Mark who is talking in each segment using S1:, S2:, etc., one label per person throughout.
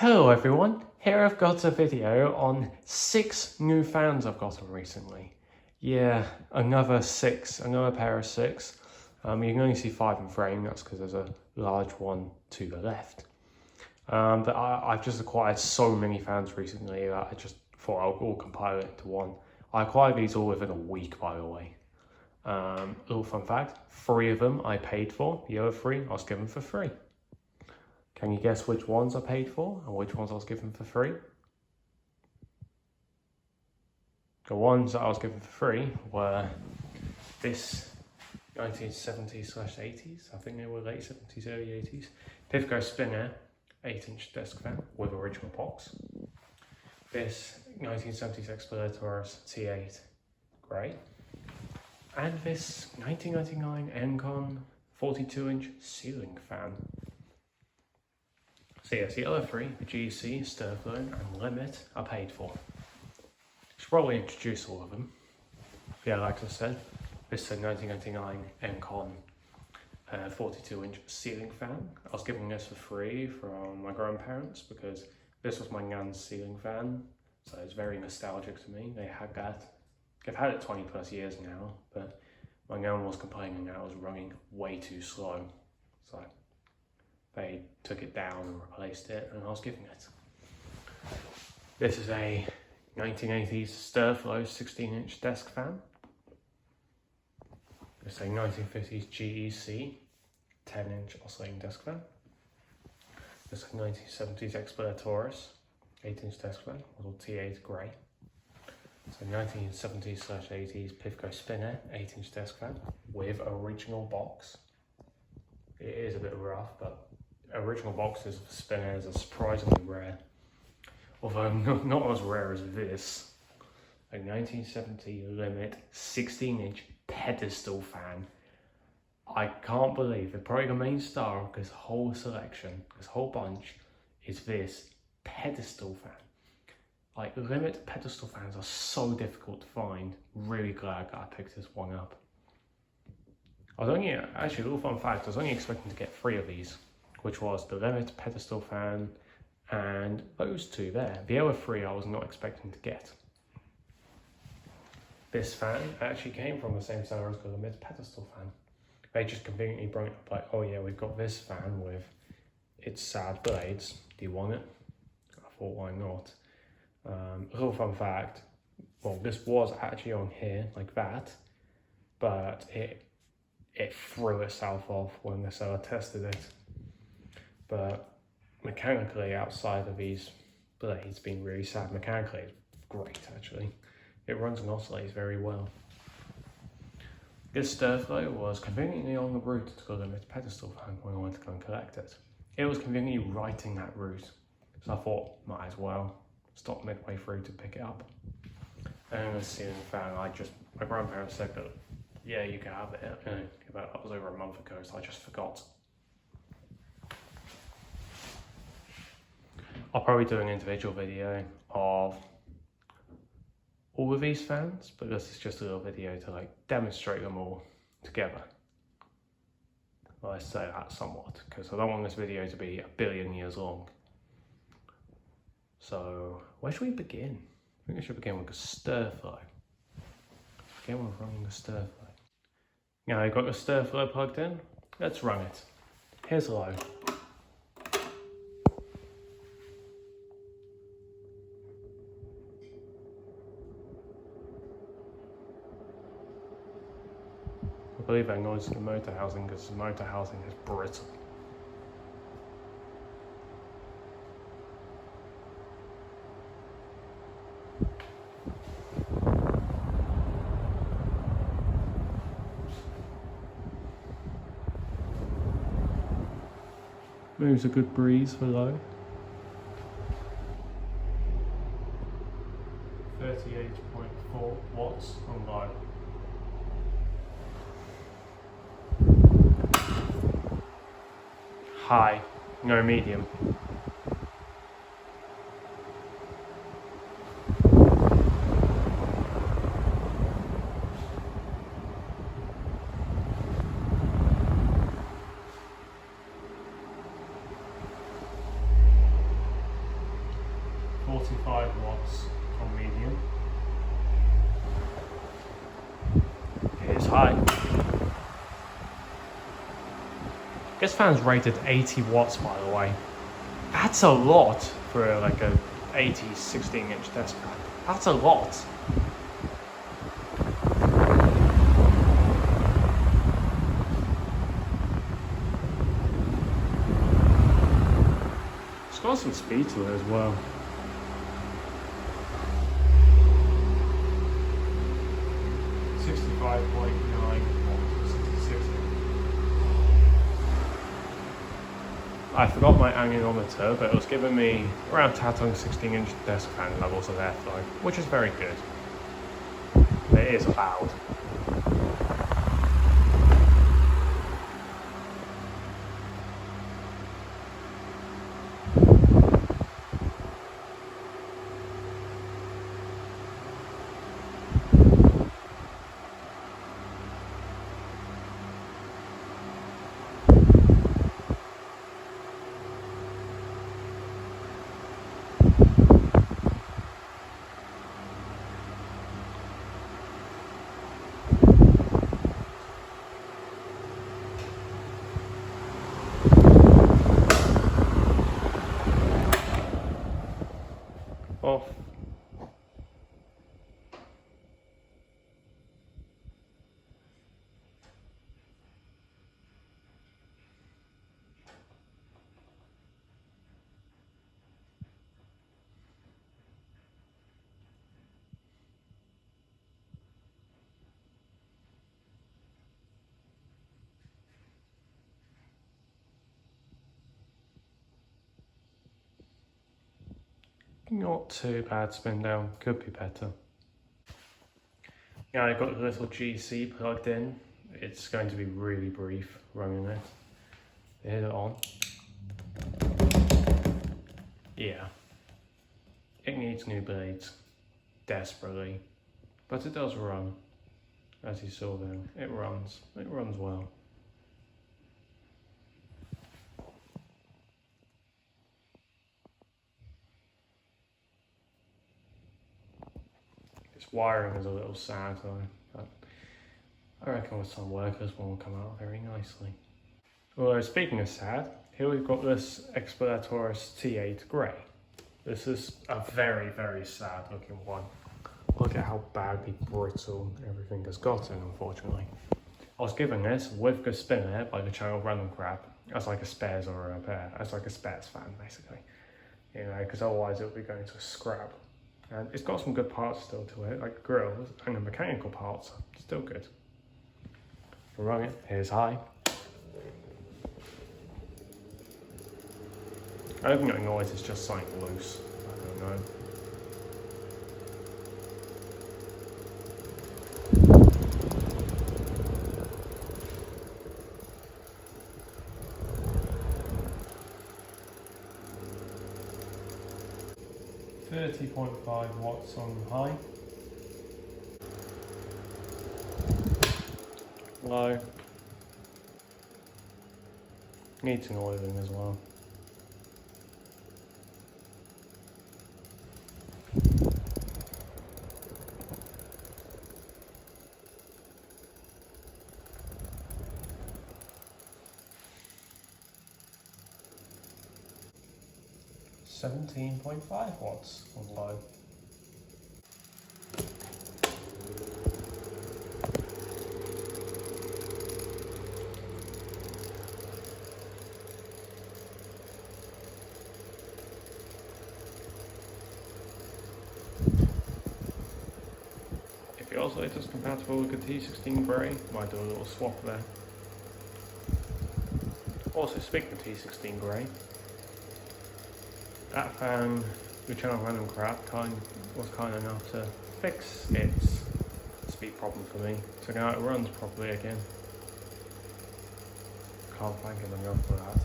S1: Hello everyone, here I've got a video on 6 new fans I've gotten recently. Yeah, another pair of 6. You can only see 5 in frame, that's because there's a large one to the left. But I've just acquired so many fans recently that I just thought I'll all compile it into one. I acquired these all within a week, by the way. Little fun fact, 3 of them I paid for, the other 3 I was given for free. Can you guess which ones I paid for and which ones I was given for free? The ones that I was given for free were this 1970s/80s, I think they were late 70s, early 80s, Pifco Spinair 8-inch desk fan with original box. This 1970s Xpelair Taurus T8 grey. And this 1999 Encon 42-inch ceiling fan. So yes, the other 3, the GEC, Stirflow and Limit, I paid for. Should probably introduce all of them. Yeah, like I said, this is a 1999 Encon 42-inch ceiling fan. I was given this for free from my grandparents because this was my nan's ceiling fan, so it's very nostalgic to me. They had that. They've had it 20 plus years now, but my nan was complaining that it was running way too slow. So they took it down and replaced it, and I was given it. This is a 1980s Stirflow 16-inch desk fan. It's a 1950s GEC 10-inch oscillating desk fan. This is a 1970s Xpelair Taurus 8-inch desk fan, model T8 grey. It's a 1970s/80s Pifco Spinair 8-inch desk fan with original box. It is a bit rough, but original boxes for Spinairs are surprisingly rare. Although not as rare as this. A 1970 Limit 16-inch pedestal fan. I can't believe it. Probably the main star of this whole selection, this whole bunch, is this pedestal fan. Like, Limit pedestal fans are so difficult to find. Really glad that I picked this one up. I was only, actually, a little fun fact, I was only expecting to get 3 of these, which was the Limit pedestal fan and those 2 there. The other 3 I was not expecting to get. This fan actually came from the same seller as the Limit pedestal fan. They just conveniently brought it up like, oh yeah, we've got this fan with its sad blades. Do you want it? I thought, why not? A little fun fact, well, this was actually on here like that, but it threw itself off when the seller tested it. But mechanically, outside of these blades being really sad, mechanically it's great actually. It runs and oscillates very well. This Stirflow was conveniently on the route to the Limit pedestal fan when I went to go and collect it. It was conveniently right in that route, so I thought, might as well stop midway through to pick it up. And the ceiling fan, my grandparents said that, yeah, you can have it. But that was over a month ago, so I just forgot. I'll probably do an individual video of all of these fans, but this is just a little video to like demonstrate them all together. Well, I say that somewhat, because I don't want this video to be 1 billion years long. So, where should we begin? I think we should begin with the Stirflow. Begin with running the Stirflow. Now I've got the Stirflow plugged in. Let's run it. Here's low. I believe that noise is the motor housing because the motor housing is brittle. Moves a good breeze for low. 38.4 watts on low. High, no medium. 45 watts on medium. Here's high. This fan's rated 80 watts, by the way. That's a lot for like a 80 16-inch desk fan. That's a lot. It's got some speed to it as well. I forgot my anemometer, but it was giving me around Tatung 16-inch desk fan levels of airflow, which is very good. But it is loud. Off. Not too bad spin down, could be better. Yeah, I got the little GEC plugged in. It's going to be really brief running it. Hit it on. Yeah. It needs new blades, desperately. But it does run. As you saw then, it runs well. Its wiring is a little sad though, but I reckon with some work this one will come out very nicely. Although speaking of sad, here we've got this Xpelair Taurus T8 Grey. This is a very, very sad looking one. Look at how badly brittle everything has gotten, unfortunately. I was given this with Pifco Spinair by the channel Random Crap as like a spares or a repair, as like a spares fan basically. You know, because otherwise it would be going to scrap. And it's got some good parts still to it, like grills, and the mechanical parts are still good. We'll run it, here's high. I don't think that noise is just something loose, I don't know. .5 watts on high. Low. Needs an oiling as well. .5 watts on low. If your oscillator's compatible with a T16 Grey, might do a little swap there. Also, speaking of T16 Grey, that fan, the channel Random Crap, was kind enough to fix its speed problem for me, so now it runs properly again. Can't thank him enough for that.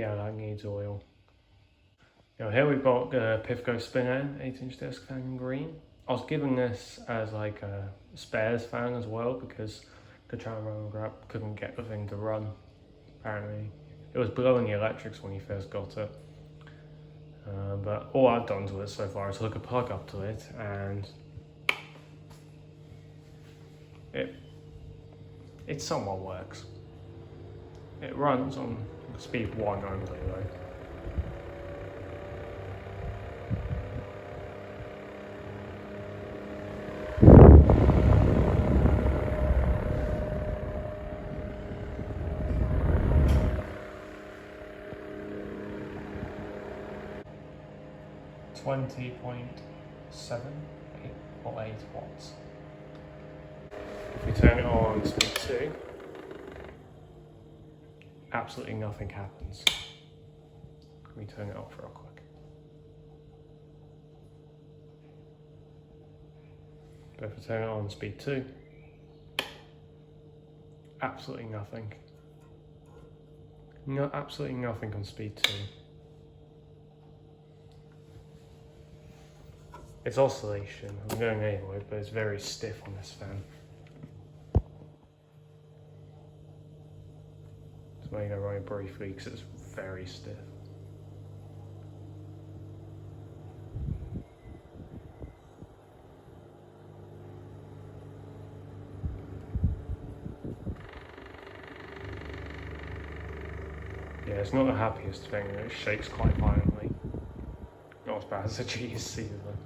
S1: Yeah, that needs oil. Now here we've got the Pifco Spinair 8-inch disc fan in green. I was given this as like a spares fan as well because the tram grab couldn't get the thing to run. Apparently, it was blowing the electrics when you first got it. But all I've done to it so far is hook a plug up to it, and it somewhat works. It runs on speed 1 only though. .7 or 8 watts. If we turn it on speed 2, absolutely nothing happens. Can we turn it off real quick? But if we turn it on speed 2, absolutely nothing. No, absolutely nothing on speed 2. It's oscillation, I'm going anyway, but it's very stiff on this fan. Just made it running briefly because it's very stiff. Yeah, it's not the happiest thing, it shakes quite violently. Not as bad as a GEC though.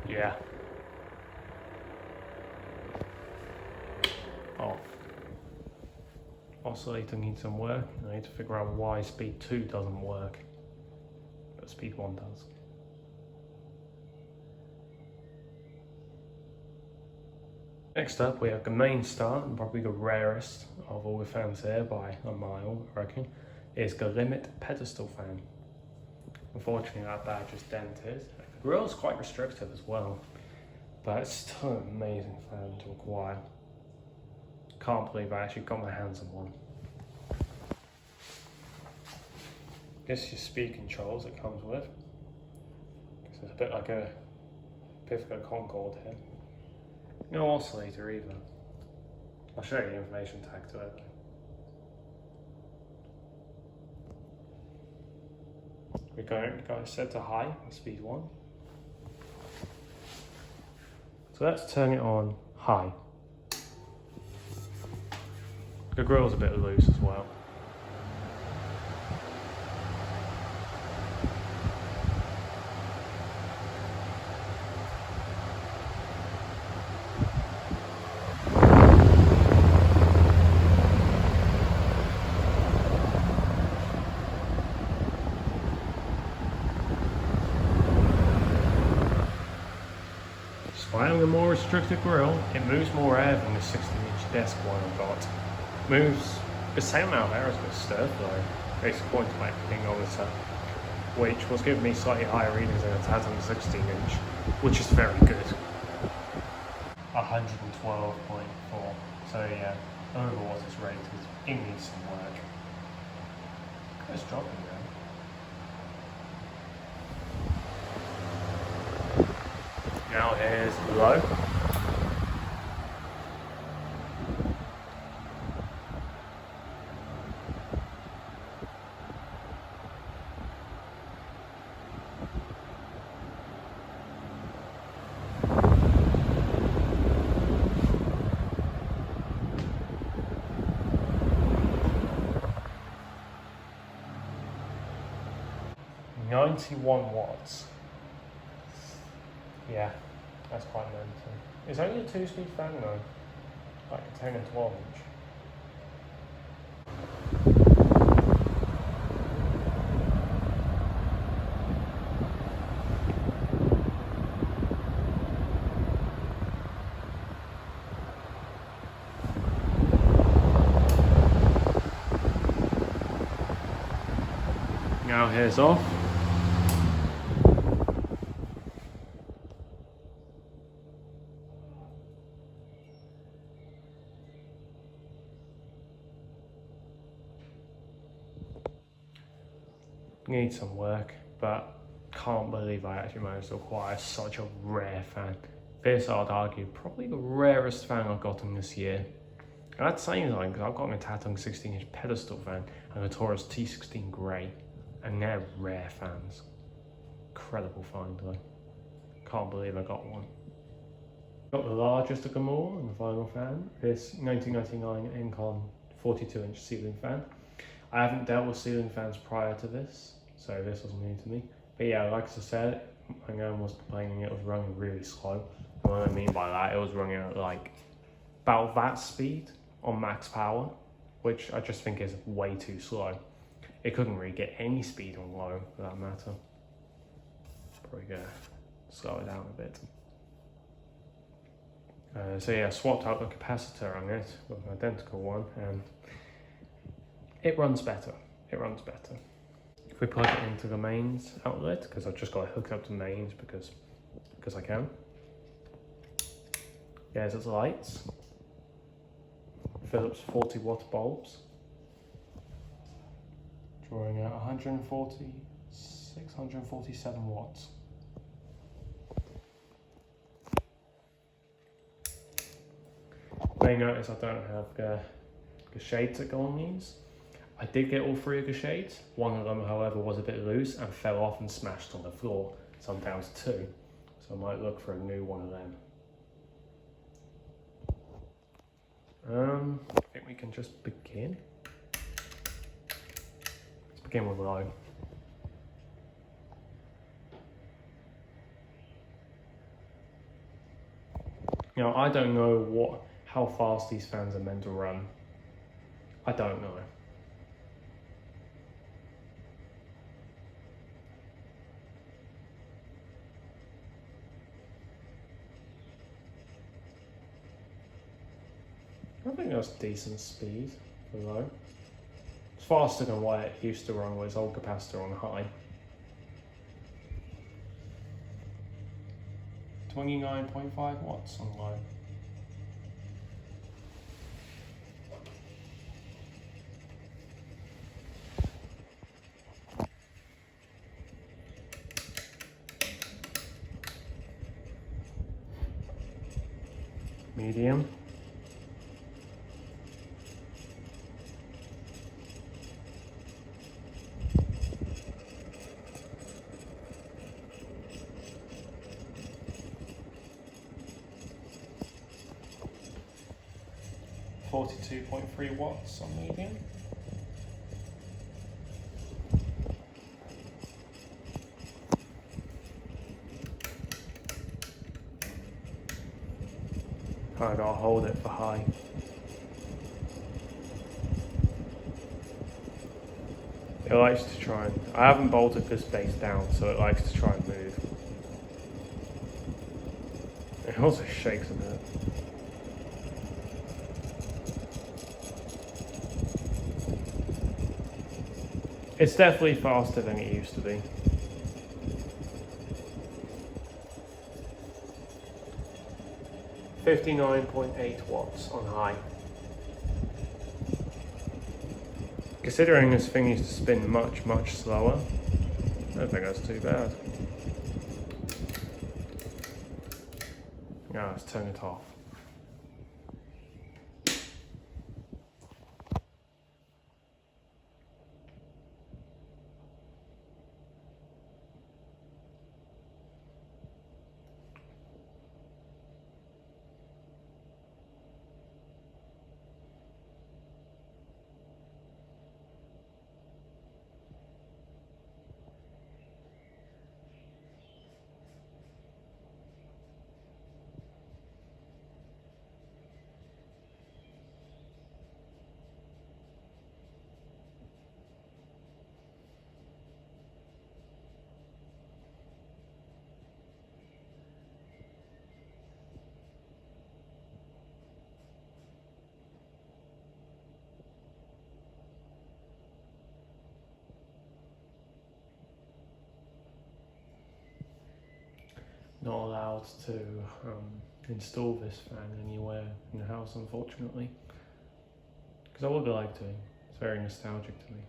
S1: Yeah. Oh. Oscillator needs some work. I need to figure out why speed 2 doesn't work, but speed 1 does. Next up we have the main star, and probably the rarest of all the fans here by a mile, I reckon, is the limit pedestal fan. Unfortunately that badge is dented. The grill is quite restrictive as well, but it's still an amazing fan to acquire. Can't believe I actually got my hands on one. Guess your speed controls it comes with. It's a bit like a Pifco Concorde here. No oscillator either. I'll show you the information tag to it. We're going set to high on speed 1. So let's turn it on high. The grill's a bit loose as well. Despite having a more restricted grille, it moves more air than the 16-inch desk one I've got. Moves the same amount of air as the Stirflow, basically pointing my pingolometer, which was giving me slightly higher readings than it has on the 16-inch, which is very good. 112.4. So yeah, over what it's rated, it needs some work. It's dropping now. Now here's low. .91 watts. Yeah, that's quite mental. It's only a 2-speed fan though, like a 10 and 12 inch. Now here's off. Needs some work, but can't believe I actually managed to acquire such a rare fan. This, I'd argue, probably the rarest fan I've gotten this year. And that's saying something, because I've got a Tatung 16-inch pedestal fan and a Taurus T16 Grey, and they're rare fans. Incredible find though. Can't believe I got one. Got the largest of them all in the final fan, this 1999 Encon 42-inch ceiling fan. I haven't dealt with ceiling fans prior to this, so this was new to me. But yeah, like I said, my game was complaining it was running really slow. And what I mean by that, it was running at like about that speed on max power, which I just think is way too slow. It couldn't really get any speed on low for that matter. Probably gonna slow it down a bit. So yeah, swapped out the capacitor on it with an identical one, and it runs better. It runs better. If we plug it into the mains outlet, because I've just got it hooked up to mains because I can. There's its lights. Philips 40-watt bulbs, drawing out 647 watts. You may notice I don't have the shades that go on these. I did get all three of the shades. One of them, however, was a bit loose and fell off and smashed on the floor, so I'm down to two. So I might look for a new one of them. I think we can just begin. Let's begin with low. You know, I don't know how fast these fans are meant to run. I don't know. I think that's decent speed for low. It's faster than what it used to run with its old capacitor on high. 29.5 watts on low. Medium. .3 watts on medium. I gotta hold it for high. It likes to try and, I haven't bolted this base down, so it likes to try and move. It also shakes a bit. It's definitely faster than it used to be. .8 watts on high. Considering this thing used to spin much, much slower, I don't think that's too bad. Now let's turn it off. Not allowed to install this fan anywhere in the house, unfortunately, because I would like to. It's very nostalgic to me.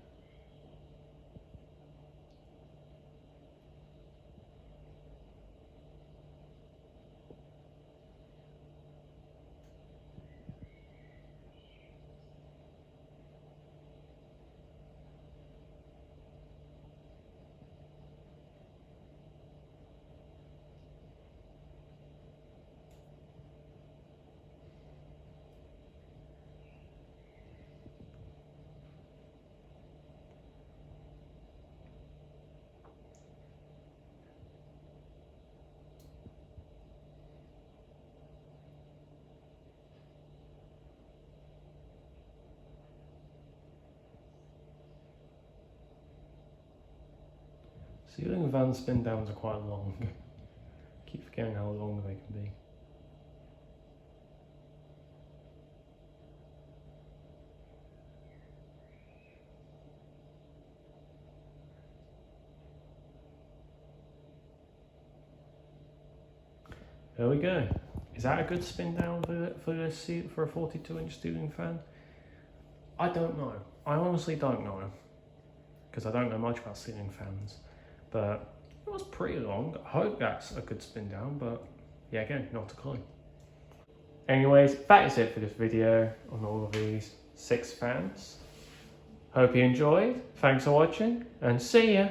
S1: Ceiling fan spin downs are quite long. Keep forgetting how long they can be. There we go. Is that a good spin down for a 42-inch ceiling fan? I don't know. I honestly don't know, because I don't know much about ceiling fans. But it was pretty long. I hope that's a good spin down, but yeah, again, not a clue. Anyways, that is it for this video on all of these 6 fans. Hope you enjoyed. Thanks for watching, and see ya!